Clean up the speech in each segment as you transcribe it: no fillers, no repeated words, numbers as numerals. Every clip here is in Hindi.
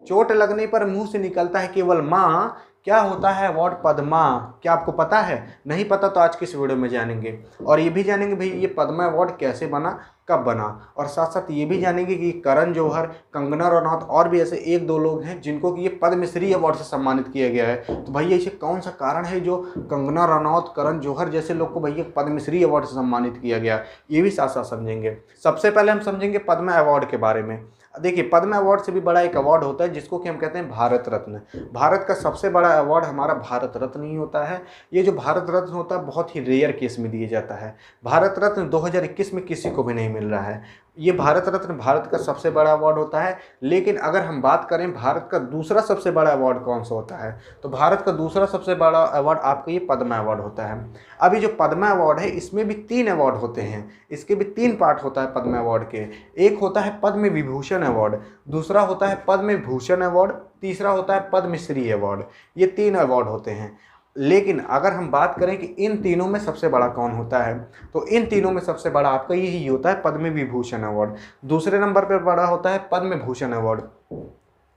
चोट लगने पर मुंह से निकलता है केवल माँ, क्या होता है अवार्ड पद्मा? क्या आपको पता है? नहीं पता तो आज की इस वीडियो में जानेंगे। और ये भी जानेंगे भाई ये पद्मा अवार्ड कैसे बना, कब बना, और साथ साथ ये भी जानेंगे कि करण जौहर, कंगना रनौत और भी ऐसे एक दो लोग हैं जिनको कि ये पद्मश्री अवार्ड से सम्मानित किया गया है। तो भैया इसे कौन सा कारण है जो कंगना रनौत, करण जौहर जैसे लोग को भैया पद्मश्री अवार्ड से सम्मानित किया गया, ये भी साथ साथ समझेंगे। सबसे पहले हम समझेंगे पद्मा अवार्ड के बारे में। देखिए पद्म अवार्ड से भी बड़ा एक अवार्ड होता है जिसको कि हम कहते हैं भारत रत्न। भारत का सबसे बड़ा अवार्ड हमारा भारत रत्न ही होता है। ये जो भारत रत्न होता है बहुत ही रेयर केस में दिया जाता है। भारत रत्न 2021 में किसी को भी नहीं मिल रहा है। ये भारत रत्न भारत का सबसे बड़ा अवार्ड होता है। लेकिन अगर हम बात करें भारत का दूसरा सबसे बड़ा अवार्ड कौन सा होता है, तो भारत का दूसरा सबसे बड़ा अवार्ड आपका ये पद्मा अवार्ड होता है। अभी जो पद्मा अवार्ड है इसमें भी 3 अवार्ड होते हैं, इसके भी 3 पार्ट होता है पद्मा अवार्ड के। एक होता है पद्म विभूषण अवार्ड, दूसरा होता है पद्म भूषण अवार्ड, तीसरा होता है पद्मश्री अवार्ड। ये 3 अवार्ड होते हैं। लेकिन अगर हम बात करें कि इन तीनों में सबसे बड़ा कौन होता है, तो इन तीनों में सबसे बड़ा आपका यही होता है पद्म विभूषण अवार्ड। दूसरे नंबर पर बड़ा होता है पद्म भूषण अवार्ड,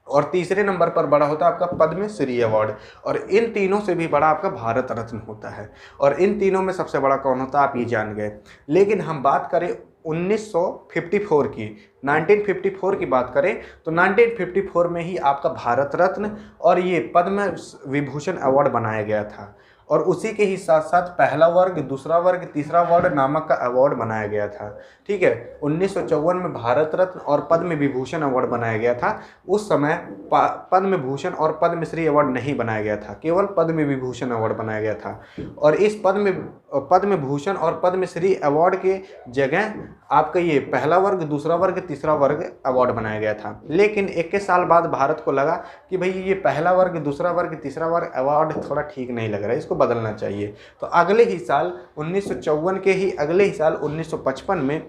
और तीसरे नंबर पर बड़ा होता है आपका पद्मश्री अवार्ड, और इन तीनों से भी बड़ा आपका भारत रत्न होता है। और इन तीनों में सबसे बड़ा कौन होता है आप ये जान गए। लेकिन हम बात करें 1954 की, 1954 की बात करें तो 1954 में ही आपका भारत रत्न और ये पद्म विभूषण अवार्ड बनाया गया था। और उसी के ही साथ साथ पहला वर्ग, दूसरा वर्ग, तीसरा वर्ग नामक का अवार्ड बनाया गया था। ठीक है, 1954 में भारत रत्न और पद्म विभूषण अवार्ड बनाया गया था। उस समय पद्म भूषण और पद्मश्री अवार्ड नहीं बनाया गया था, केवल पद्म विभूषण अवार्ड बनाया गया था। और इस पद्म भूषण और पद्मश्री अवार्ड के जगह आपका ये पहला वर्ग, दूसरा वर्ग, तीसरा वर्ग अवार्ड बनाया गया था। लेकिन 21 साल बाद भारत को लगा कि भाई ये पहला वर्ग, दूसरा वर्ग, तीसरा वर्ग अवार्ड थोड़ा ठीक नहीं लग रहा है, इसको बदलना चाहिए। तो अगले ही साल 1954 के ही अगले ही साल 1955 में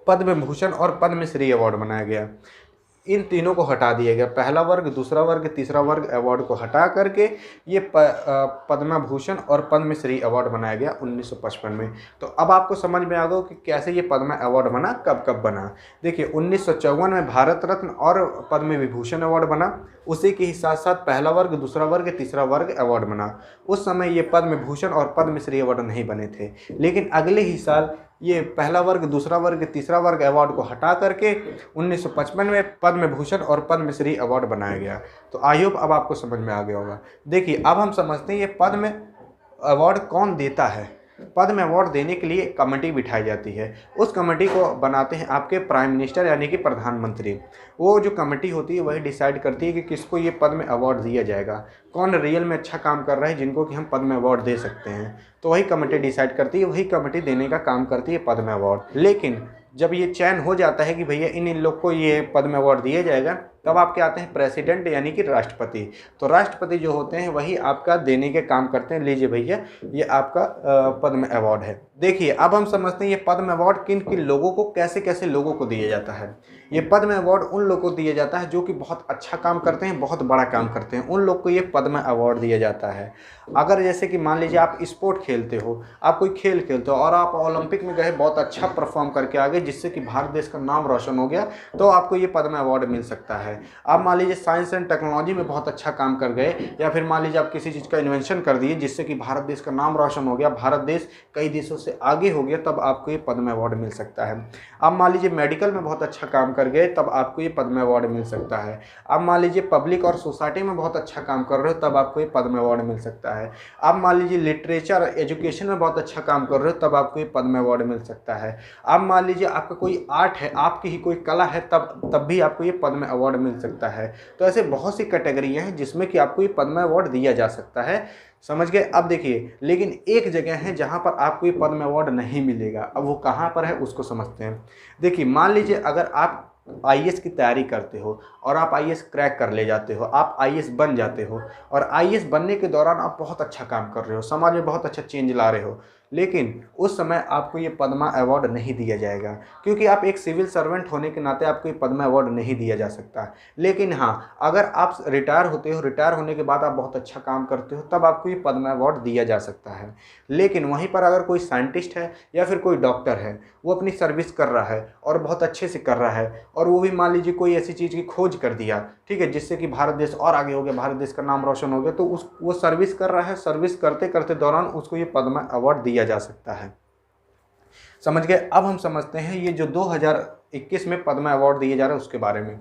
पद्म भूषण और पद्मश्री अवार्ड बनाया गया। इन तीनों को हटा दिया गया, पहला वर्ग, दूसरा वर्ग, तीसरा वर्ग अवार्ड को हटा करके ये पद्म भूषण और पद्मश्री अवार्ड बनाया गया 1955 में। तो अब आपको समझ में आ गया कि कैसे ये पद्म अवार्ड बना, कब कब बना। देखिए 1954 में भारत रत्न और पद्म विभूषण अवार्ड बना, उसी के ही साथ साथ पहला वर्ग, दूसरा वर्ग, तीसरा वर्ग अवार्ड बना। उस समय ये पद्म भूषण और पद्मश्री अवार्ड नहीं बने थे। लेकिन अगले ही साल ये पहला वर्ग, दूसरा वर्ग, तीसरा वर्ग अवार्ड को हटा करके 1955 में पद्म भूषण और पद्मश्री अवार्ड बनाया गया। तो आई होप अब आपको समझ में आ गया होगा। देखिए अब हम समझते हैं ये पद्म अवार्ड कौन देता है। पद्म अवार्ड देने के लिए कमेटी बिठाई जाती है, उस कमेटी को बनाते हैं आपके प्राइम मिनिस्टर यानी कि प्रधानमंत्री। वो जो कमेटी होती है वही डिसाइड करती है कि किसको ये पद्म अवार्ड दिया जाएगा, कौन रियल में अच्छा काम कर रहा है जिनको कि हम पद्म अवार्ड दे सकते हैं। तो वही कमेटी डिसाइड करती है, वही कमेटी देने का काम करती है पद्म अवार्ड। लेकिन जब ये चयन हो जाता है कि भैया इन लोग को ये पद्म अवार्ड दिया जाएगा, तब आपके आते हैं प्रेसिडेंट यानी कि राष्ट्रपति। तो राष्ट्रपति जो होते हैं वही आपका देने के काम करते हैं। लीजिए भैया ये आपका पद्म अवार्ड है। देखिए अब हम समझते हैं ये पद्म अवार्ड किन किन लोगों को, कैसे कैसे लोगों को दिया जाता है। ये पद्म अवार्ड उन लोगों को दिया जाता है जो कि बहुत अच्छा काम करते हैं, बहुत बड़ा काम करते हैं, उन लोग को ये पद्म अवार्ड दिया जाता है। अगर जैसे कि मान लीजिए आप स्पोर्ट खेलते हो, आप कोई खेल खेलते हो और आप ओलंपिक में गए, बहुत अच्छा परफॉर्म करके आ गए जिससे कि भारत देश का नाम रोशन हो गया, तो आपको ये पद्म अवार्ड मिल सकता है। आप मान लीजिए साइंस एंड टेक्नोलॉजी में बहुत अच्छा काम कर गए, या फिर मान लीजिए आप किसी चीज़ का इन्वेंशन कर दिए जिससे कि भारत देश का नाम रोशन हो गया, भारत देश कई देशों से आगे हो गया, तब आपको ये पद्म अवार्ड मिल सकता है। आप मान लीजिए मेडिकल में बहुत अच्छा काम कर गए, तब आपको ये पद्म अवार्ड मिल सकता है। आप मान लीजिए पब्लिक और सोसाइटी में बहुत अच्छा काम कर रहे हो, तब आपको ये पद्म अवार्ड मिल सकता है। आप मान लीजिए लिटरेचर एजुकेशन में बहुत अच्छा काम कर रहे हो, तब आपको ये पद्म अवार्ड मिल सकता है। आप मान लीजिए आपका कोई आर्ट है, आपकी ही कोई कला है, तब भी आपको ये पद्म अवार्ड मिल सकता है। तो ऐसे बहुत सी कैटेगरियाँ हैं जिसमें कि आपको ये पद्म अवार्ड दिया जा सकता है। समझ गए? अब देखिए लेकिन एक जगह है जहाँ पर आपको ये पद्म अवार्ड नहीं मिलेगा। अब वो कहाँ पर है उसको समझते हैं। देखिए मान लीजिए अगर आप आईएएस की तैयारी करते हो और आप आईएएस क्रैक कर ले जाते हो, आप आईएएस बन जाते हो, और आईएएस बनने के दौरान आप बहुत अच्छा काम कर रहे हो, समाज में बहुत अच्छा चेंज ला रहे हो, लेकिन उस समय आपको ये पद्मा अवार्ड नहीं दिया जाएगा, क्योंकि आप एक सिविल सर्वेंट होने के नाते आपको ये पद्मा अवार्ड नहीं दिया जा सकता। लेकिन हाँ, अगर आप रिटायर होते हो, रिटायर होने के बाद आप बहुत अच्छा काम करते हो, तब आपको ये पद्मा अवार्ड दिया जा सकता है। लेकिन वहीं पर अगर कोई साइंटिस्ट है या फिर कोई डॉक्टर है, वो अपनी सर्विस कर रहा है और बहुत अच्छे से कर रहा है, और वो भी मान लीजिए कोई ऐसी चीज़ की खोज कर दिया, ठीक है, जिससे कि भारत देश और आगे हो गया, भारत देश का नाम रोशन हो गया, तो वो सर्विस कर रहा है, सर्विस करते करते दौरान उसको ये पद्मा अवार्ड दिया जा सकता है। समझ गए? अब हम समझते हैं ये जो 2021 में पद्मा अवार्ड दिए जा रहे हैं उसके बारे में।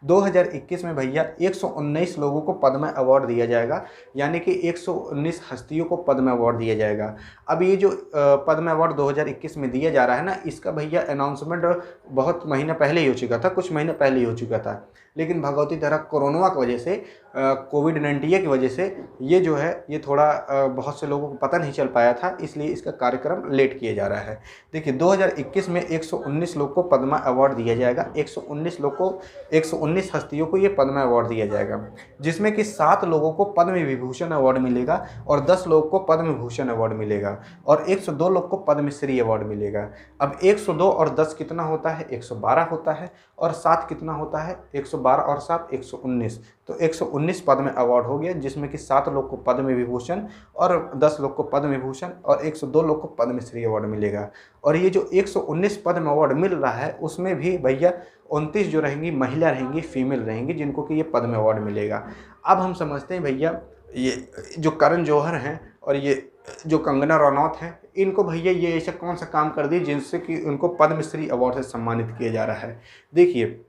2021 में भैया 119 लोगों को पद्मा अवार्ड दिया जाएगा, यानी कि 119 हस्तियों को पद्मा अवार्ड दिया जाएगा। अब ये जो पद्मा अवार्ड 2021 में दिया जा रहा है ना, इसका भैया अनाउंसमेंट बहुत महीने पहले ही हो चुका था, कुछ महीने पहले ही हो चुका था, लेकिन भगवती तरह कोरोना की वजह से, कोविड-19 की वजह से ये जो है ये थोड़ा बहुत से लोगों को पता नहीं चल पाया था, इसलिए इसका कार्यक्रम लेट किया जा रहा है। देखिए 2021 में 119 लोग को पद्मा अवार्ड दिया जाएगा, 119 लोग को, 119 हस्तियों को ये पद्मा अवार्ड दिया जाएगा, जिसमें कि 7 लोगों को पद्म विभूषण अवार्ड मिलेगा और 10 लोगों को पद्म भूषण अवार्ड मिलेगा और 102 लोग को पद्मश्री अवार्ड मिलेगा। अब 102 और 10 कितना होता है? 112 होता है, और 7 कितना होता है? 112 और 7 119, तो 119 पद्म अवार्ड हो गया, जिसमें कि 7 लोग को पद्म विभूषण और 10 लोग को पद्म विभूषण और 102 लोग को पद्मश्री अवार्ड मिलेगा। और ये जो 119 पद्म अवार्ड मिल रहा है उसमें भी भैया 29 जो रहेंगी महिला रहेंगी, फीमेल रहेंगी, जिनको कि ये पद्म अवार्ड मिलेगा। अब हम समझते हैं भैया ये जो करण जौहर हैं और ये जो कंगना रनौत हैं, इनको भैया ये ऐसा कौन सा काम कर दिए जिनसे कि उनको पद्मश्री अवार्ड से सम्मानित किया जा रहा है। देखिए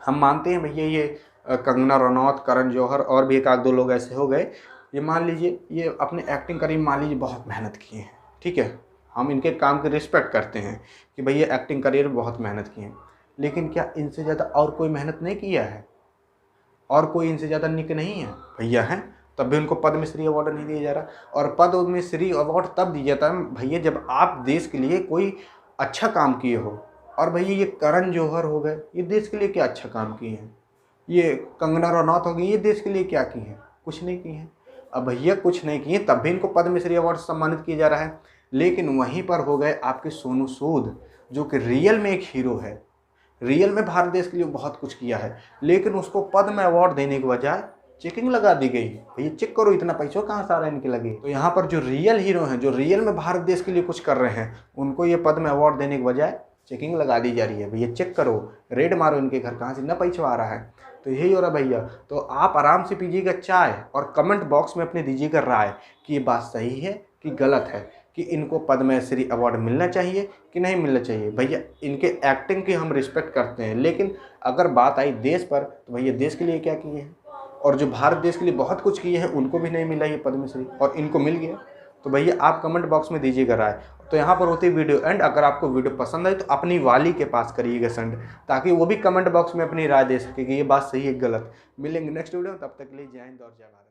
हम मानते हैं भैया ये कंगना रनौत, करण जौहर और भी एक आध दो लोग ऐसे हो गए, ये मान लीजिए ये अपने एक्टिंग करियर मान लीजिए बहुत मेहनत किए हैं, ठीक है, हम इनके काम की रिस्पेक्ट करते हैं कि भैया एक्टिंग करियर में बहुत मेहनत किए हैं, लेकिन क्या इनसे ज़्यादा और कोई मेहनत नहीं किया है? और कोई इनसे ज़्यादा निक नहीं है? भैया हैं, तब भी उनको पद्मश्री अवार्ड नहीं दिया जा रहा। और पद्मश्री अवार्ड तब दिया जाता है भैया जब आप देश के लिए कोई अच्छा काम किए हो। और भैया ये करण जौहर हो गए, ये देश के लिए क्या अच्छा काम किए हैं? ये कंगना रनौत हो गई, ये देश के लिए क्या की हैं? कुछ नहीं की हैं। अब भैया कुछ नहीं किए तब भी इनको पद्मश्री अवार्ड से सम्मानित किया जा रहा है। लेकिन वहीं पर हो गए आपके सोनू सूद, जो कि रियल में एक हीरो है, रियल में भारत देश के लिए बहुत कुछ किया है, लेकिन उसको पद्म अवार्ड देने के बजाय चेकिंग लगा दी गई। भैया चेक करो इतना पैसा कहाँ सारा इनके लगे। तो यहाँ पर जो रियल हीरो हैं, जो रियल में भारत देश के लिए कुछ कर रहे हैं, उनको ये पद्म अवार्ड देने के बजाय चेकिंग लगा दी जा रही है। भैया चेक करो, रेड मारो इनके घर, कहाँ से इतना पैसा आ रहा है। तो यही हो रहा भैया। तो आप आराम से पीजिएगा चाय और कमेंट बॉक्स में अपने दीजिएगा राय कि ये बात सही है कि गलत है, कि इनको पद्मश्री अवार्ड मिलना चाहिए कि नहीं मिलना चाहिए। भैया इनके एक्टिंग की हम रिस्पेक्ट करते हैं, लेकिन अगर बात आई देश पर तो भैया देश के लिए क्या किए हैं, और जो भारत देश के लिए बहुत कुछ किए हैं उनको भी नहीं मिला ये पद्मश्री, और इनको मिल गया। तो भैया आप कमेंट बॉक्स में दीजिएगा राय। तो यहाँ पर होती है वीडियो एंड। अगर आपको वीडियो पसंद आई तो अपनी वाली के पास करिएगा सेंड, ताकि वो भी कमेंट बॉक्स में अपनी राय दे सके कि ये बात सही है गलत। मिलेंगे नेक्स्ट वीडियो, तब तक के लिए जय हिंद और जय भारत।